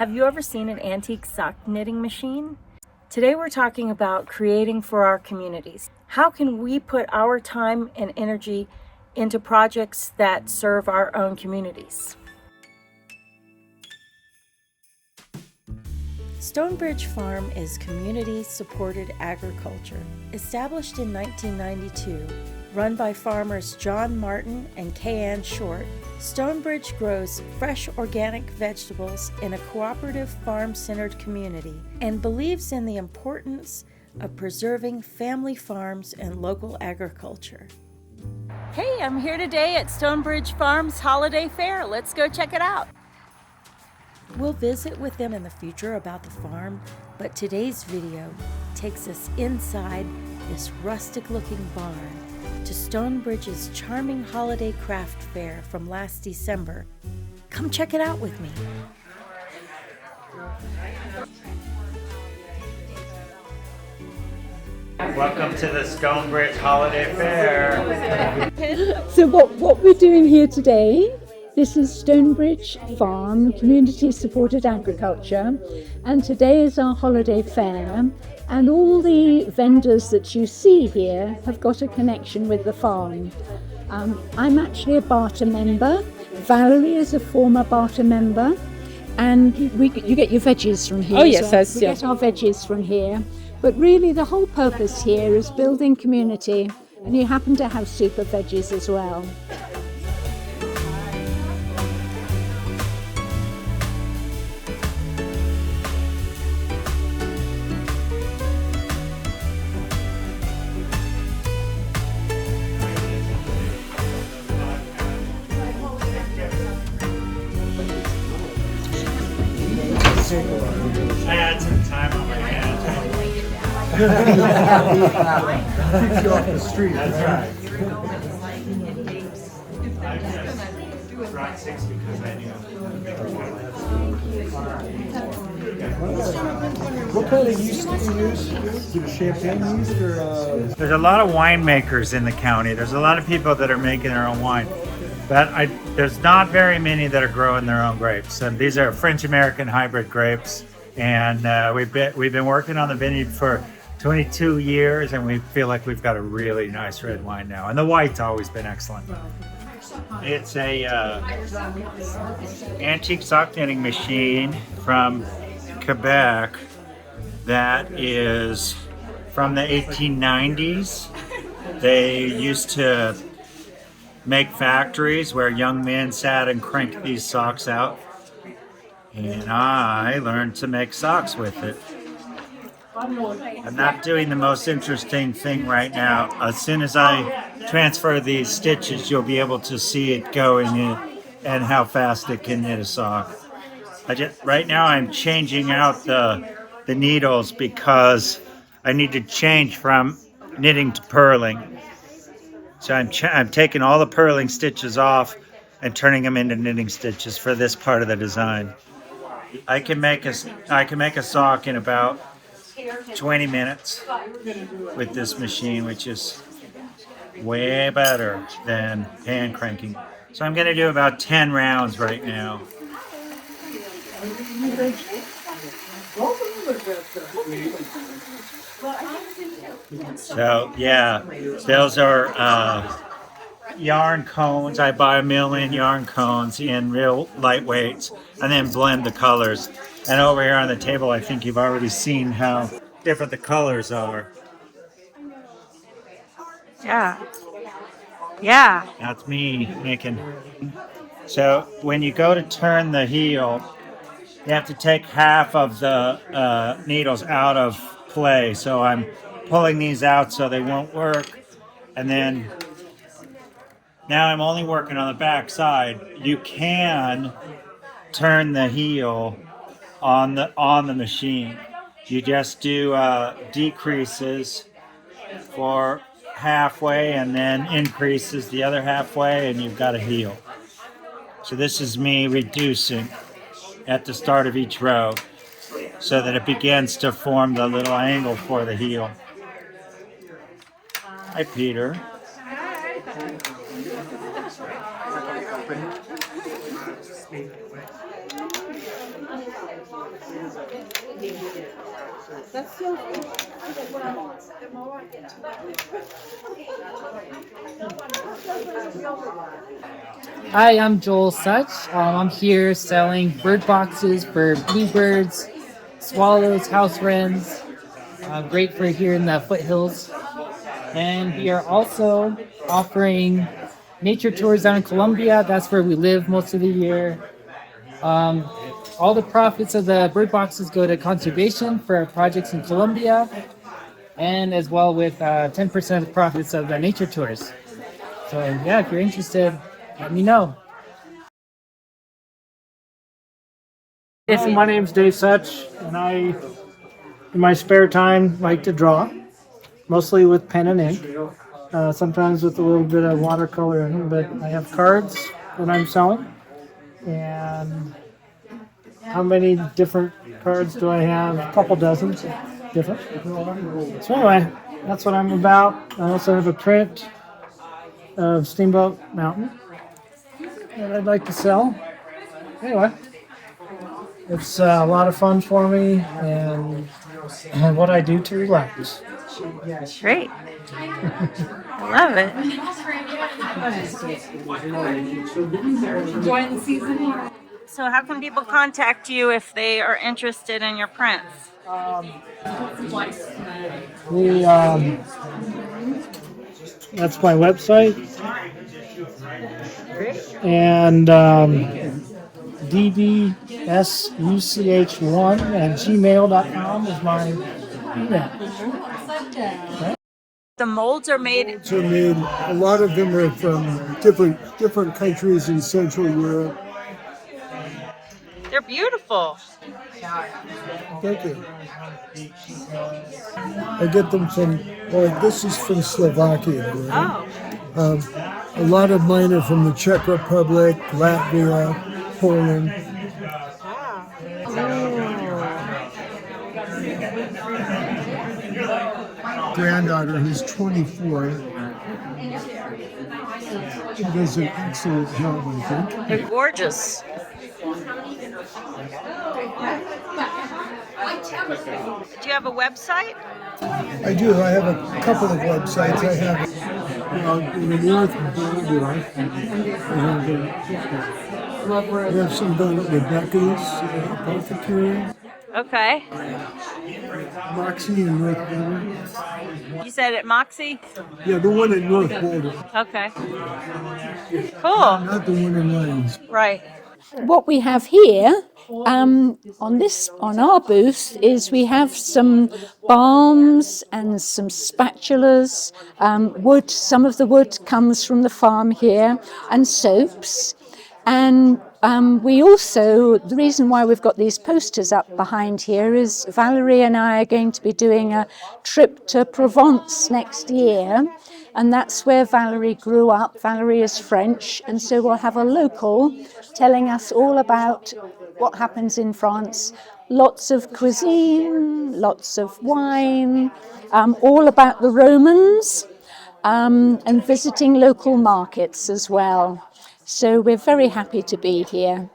Have you ever seen an antique sock knitting machine? Today we're talking about creating for our communities. How can we put our time and energy into projects that serve our own communities? Stonebridge Farm is community-supported agriculture. Established in 1992, run by farmers John Martin and Kay Ann Short, Stonebridge grows fresh organic vegetables in a cooperative farm-centered community and believes in the importance of preserving family farms and local agriculture. Hey, I'm here today at Stonebridge Farm's Holiday Fair. Let's go check it out. We'll visit with them in the future about the farm, but today's video takes us inside this rustic-looking barn to Stonebridge's charming holiday craft fair from last December. Come check it out with me. Welcome to the Stonebridge Holiday Fair. So what we're doing here today, this is Stonebridge Farm, community-supported agriculture, and today is our holiday fair, and all the vendors that you see here have got a connection with the farm. I'm actually a barter member, Valerie is a former barter member, and you get your veggies from here. Oh yes, we get our veggies from here, but really the whole purpose here is building community, and you happen to have super veggies as well. I had some time on my hands. Keeps you off the street. That's right. I just brought 6 because I knew. What kind of yeast do you use? Is it a champagne yeast or? There's a lot of winemakers in the county. There's a lot of people that are making their own wine. But there's not very many that are growing their own grapes. And these are French-American hybrid grapes. And we've been working on the vineyard for 22 years, and we feel like we've got a really nice red wine now. And the white's always been excellent. It's a antique sock knitting machine from Quebec that is from the 1890s. They used to make factories where young men sat and cranked these socks out. And I learned to make socks with it. I'm not doing the most interesting thing right now. As soon as I transfer these stitches, you'll be able to see it going in and how fast it can knit a sock. Right now I'm changing out the needles because I need to change from knitting to purling. So I'm taking all the purling stitches off and turning them into knitting stitches for this part of the design. I can make a sock in about 20 minutes with this machine, which is way better than hand cranking. So I'm going to do about 10 rounds right now. So yeah, those are yarn cones. I buy 1,000,000 yarn cones in real lightweights and then blend the colors. And over here on the table, I think you've already seen how different the colors are. Yeah. That's me making. So when you go to turn the heel, you have to take half of the needles out of play. So I'm pulling these out so they won't work. And then now I'm only working on the back side. You can turn the heel on the machine. You just do decreases for halfway and then increases the other halfway, and you've got a heel. So this is me reducing at the start of each row so that it begins to form the little angle for the heel. Hi, Peter. Hi, I'm Joel Such. I'm here selling bird boxes for bluebirds, swallows, house wrens. Great for here in the foothills. And we are also offering nature tours down in Colombia. That's where we live most of the year. Um, all the profits of the bird boxes go to conservation for our projects in Colombia, and as well with 10% of the profits of the nature tours. So yeah, if you're interested, let me know. My name's Dave Such, and I, in my spare time, like to draw, mostly with pen and ink. Sometimes with a little bit of watercolor in them, but I have cards that I'm selling. And how many different cards do I have? A couple dozen different. So anyway, that's what I'm about. I also have a print of Steamboat Mountain that I'd like to sell. Anyway, it's a lot of fun for me and what I do to relax. Great. I love it. So how can people contact you if they are interested in your prints? That's my website. And dbsuch1@gmail.com is my email. The molds are made. Are made. A lot of them are from different countries in Central Europe. They're beautiful. Thank you. I get them from. Well, this is from Slovakia. Right? Oh. A lot of mine are from the Czech Republic, Latvia, Poland. Granddaughter, who's 24. She does an excellent job, I think. They're gorgeous. Do you have a website? I do. I have a couple of websites. I have in the North Boulder. I have some done at Rebecca's Apothecary. Okay. Moxie in North Boulder. You said at Moxie? Yeah, the one in North Boulder. Okay. Cool. Not the one in Lyons. Right. What we have here on our booth is we have some balms and some spatulas, wood. Some of the wood comes from the farm here, and soaps. And we also, the reason why we've got these posters up behind here is Valerie and I are going to be doing a trip to Provence next year. And that's where Valerie grew up. Valerie is French, and so we'll have a local telling us all about what happens in France. Lots of cuisine, lots of wine, all about the Romans, and visiting local markets as well. So we're very happy to be here.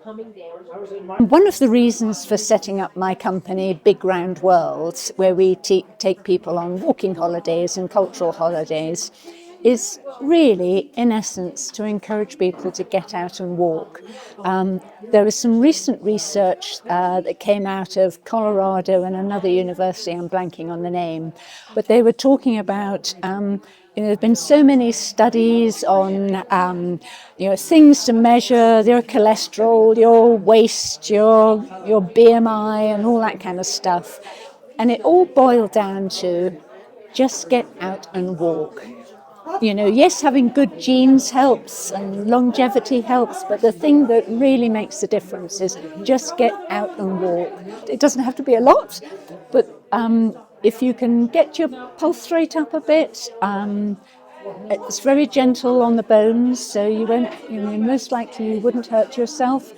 One of the reasons for setting up my company, Big Round World, where we take people on walking holidays and cultural holidays, is really, in essence, to encourage people to get out and walk. There was some recent research that came out of Colorado and another university, I'm blanking on the name, but they were talking about there have been so many studies on things to measure your cholesterol, your waist, your BMI, and all that kind of stuff. And it all boiled down to just get out and walk. Yes, having good genes helps and longevity helps, but the thing that really makes the difference is just get out and walk. It doesn't have to be a lot, but if you can get your pulse rate up a bit, it's very gentle on the bones, so you won't, most likely you wouldn't hurt yourself.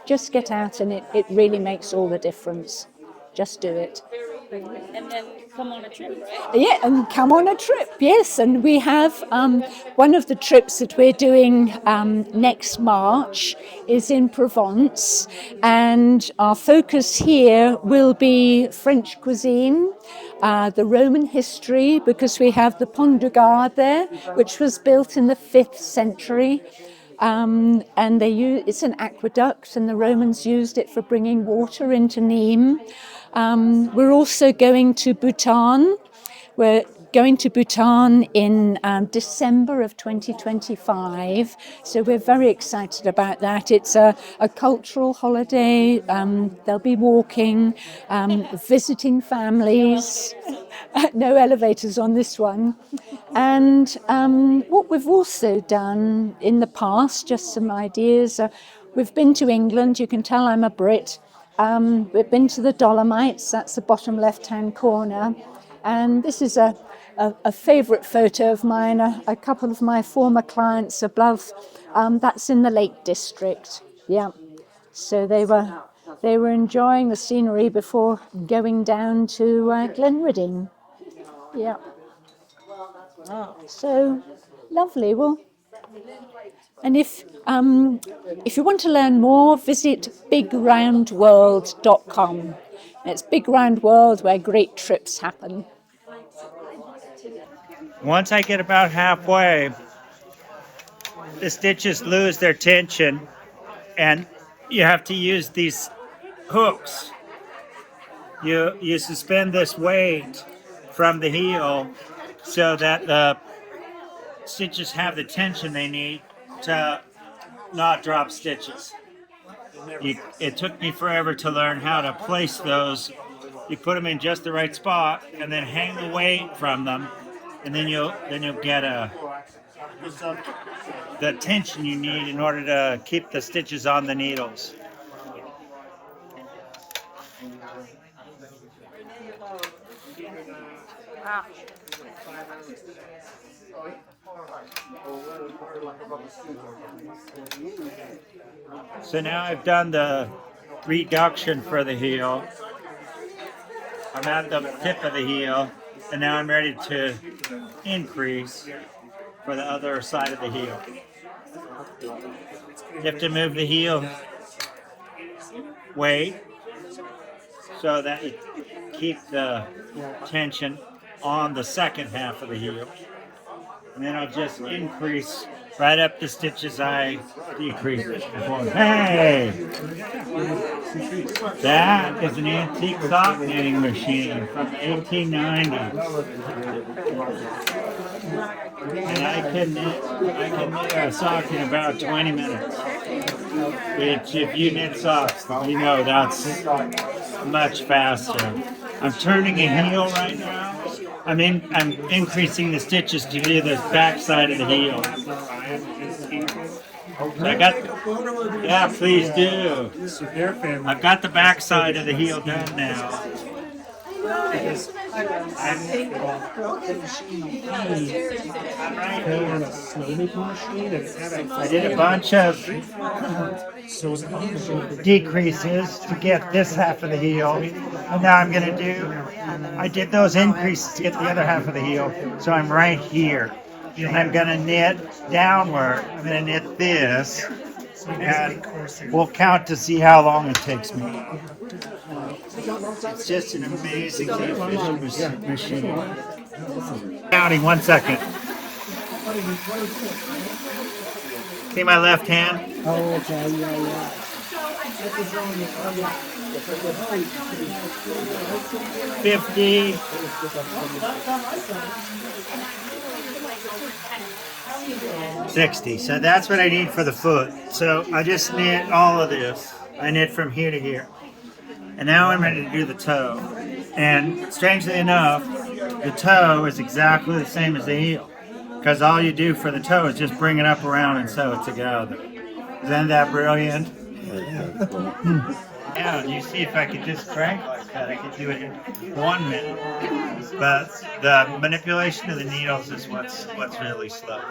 Just get out and it really makes all the difference. Just do it. And then come on a trip, right? Yeah, and come on a trip, yes. And we have one of the trips that we're doing next March is in Provence, and our focus here will be French cuisine, the Roman history, because we have the Pont de Gard there, which was built in the 5th century. And it's an aqueduct, and the Romans used it for bringing water into Nîmes. We're also going to Bhutan. We're going to Bhutan in December of 2025, so we're very excited about that. It's a cultural holiday. They'll be walking, visiting families. No elevators on this one. And what we've also done in the past, just some ideas, we've been to England. You can tell I'm a Brit. We've been to the Dolomites, that's the bottom left-hand corner. And this is a favourite photo of mine, a couple of my former clients above. That's in the Lake District. Yeah. So they were enjoying the scenery before going down to Glenridding. Yeah. So lovely. Well, and if you want to learn more, visit bigroundworld.com. It's Big Round World where great trips happen. Once I get about halfway, the stitches lose their tension, and you have to use these hooks. You suspend this weight from the heel so that the stitches have the tension they need to not drop stitches. It took me forever to learn how to place those. You put them in just the right spot and then hang the weight from them, and then you'll get the tension you need in order to keep the stitches on the needles. So now I've done the reduction for the heel. I'm at the tip of the heel, and now I'm ready to increase for the other side of the heel. You have to move the heel weight so that you keep the tension on the second half of the heel. And then I'll just increase right up the stitches I decreased before. Hey! That is an antique sock knitting machine from the 1890s. And I can knit a sock in about 20 minutes. Which, if you knit socks, you know that's much faster. I'm turning a heel right now. I'm increasing the stitches to do the back side of the heel. Yeah, please do. I've got the back side of the heel done now. I did a bunch of decreases to get this half of the heel, and now I did those increases to get the other half of the heel, so I'm right here. And I'm going to knit downward. I'm going to knit this, and we'll count to see how long it takes me. It's just an amazingly efficient machine. Counting 1 second. See my left hand? Oh, okay, yeah. 50. 60. So that's what I need for the foot. So I just knit all of this. I knit from here to here. And now I'm ready to do the toe. And strangely enough, the toe is exactly the same as the heel. Because all you do for the toe is just bring it up around and sew it together. Isn't that brilliant? Yeah, you see if I could just crank like that, I could do it in 1 minute. But the manipulation of the needles is what's really slow.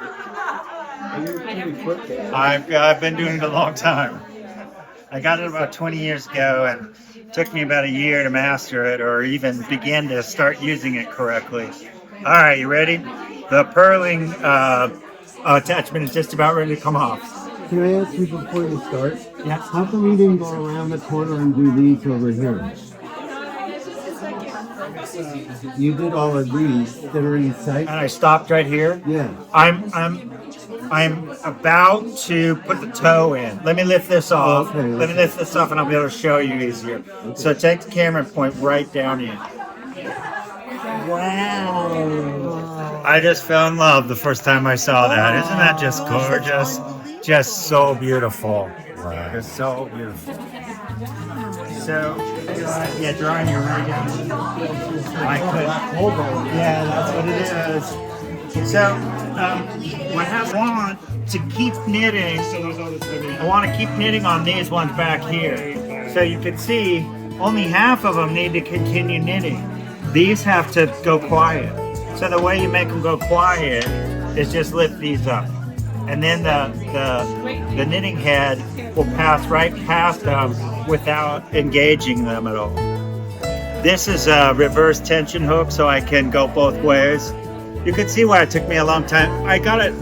I've been doing it a long time. I got it about 20 years ago, and it took me about a year to master it or even begin to start using it correctly. All right, you ready? The purling attachment is just about ready to come off. Can I ask you before you start? Yeah. How come you didn't go around the corner and do these over here? You did all of these that are in sight? And I stopped right here. Yeah. I'm about to put the toe in. Let me lift this off. Okay. Let me lift this off and I'll be able to show you easier. Okay. So take the camera and point right down in. Wow. I just fell in love the first time I saw that. Isn't that just gorgeous? Just so beautiful. Wow. It's so beautiful. So, yeah, drawing your rig out. I could. Yeah, that's what it is. So, what I want to keep knitting, I want to keep knitting on these ones back here. So you can see only half of them need to continue knitting. These have to go quiet. So the way you make them go quiet is just lift these up. And then the knitting head will pass right past them without engaging them at all. This is a reverse tension hook, so I can go both ways. You can see why it took me a long time. I got it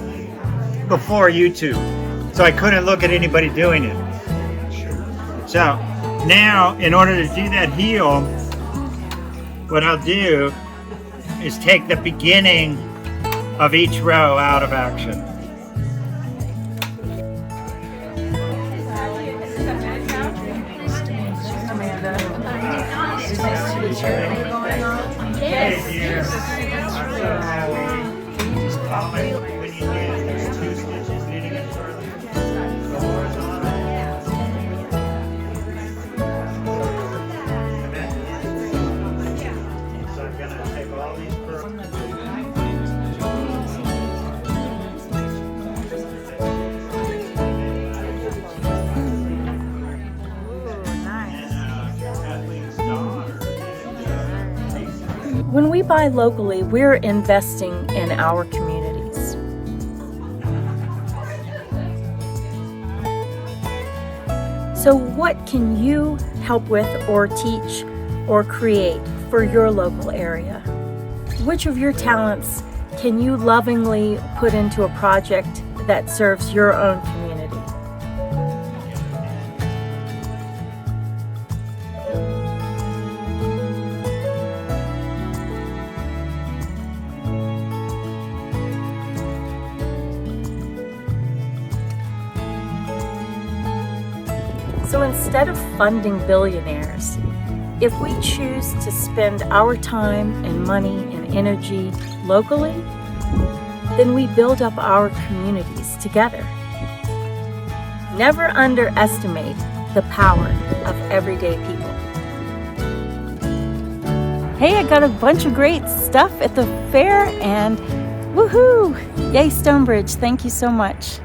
before YouTube, so I couldn't look at anybody doing it. So now, in order to do that heel, what I'll do is take the beginning of each row out of action. When you get there's 2 stitches leading in further. The horizontal. So I'm going to take all these When we buy locally, we're investing in our communities. So what can you help with or teach or create for your local area? Which of your talents can you lovingly put into a project that serves your own community? So instead of funding billionaires, if we choose to spend our time and money and energy locally, then we build up our communities together. Never underestimate the power of everyday people. Hey, I got a bunch of great stuff at the fair and woohoo! Yay, Stonebridge, thank you so much.